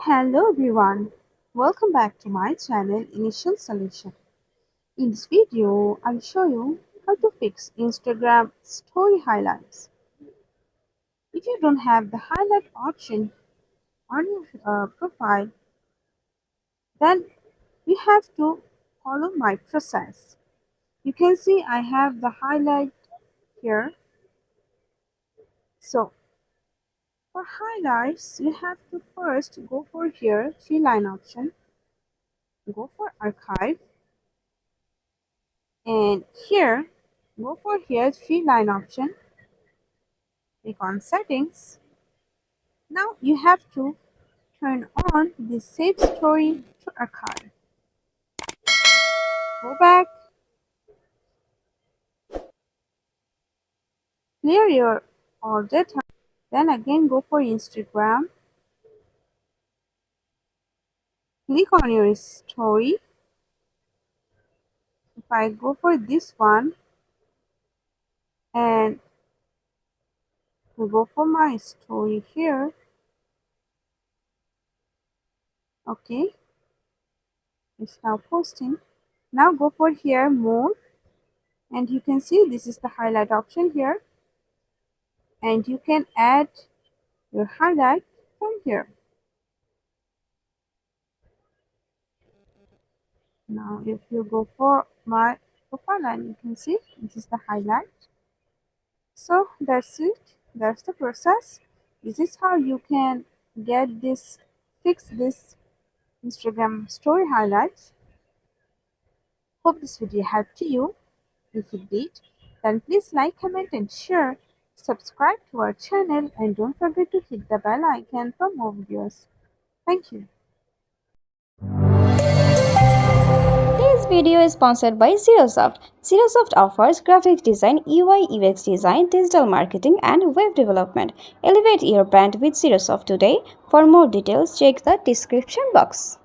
Hello everyone, welcome back to my channel Initial Solution. In this video, I'll show you how to fix Instagram story highlights. If you don't have the highlight option on your profile, then you have to follow my process. You can see I have the highlight here. So for highlights, you have to first go for here, three line option, go for archive, and here go for here three line option, click on settings. Now you have to turn on the save story to archive. Go back, clear your all data, then again go for Instagram, click on your story. If I go for this one and we go for my story here, okay, it's now posting. Now go for here more, and you can see this is the highlight option here, and you can add your highlight from here. Now if you go for my profile and you can see this is the highlight. So that's it, that's the process. This is how you can fix this Instagram story highlights. Hope this video helped you. If it did, then please like, comment and share. Subscribe to our channel and don't forget to hit the bell icon for more videos. Thank you. This video is sponsored by Xirosoft. Xirosoft offers graphic design, UI UX design, digital marketing, and web development. Elevate your brand with Xirosoft today. For more details, check the description box.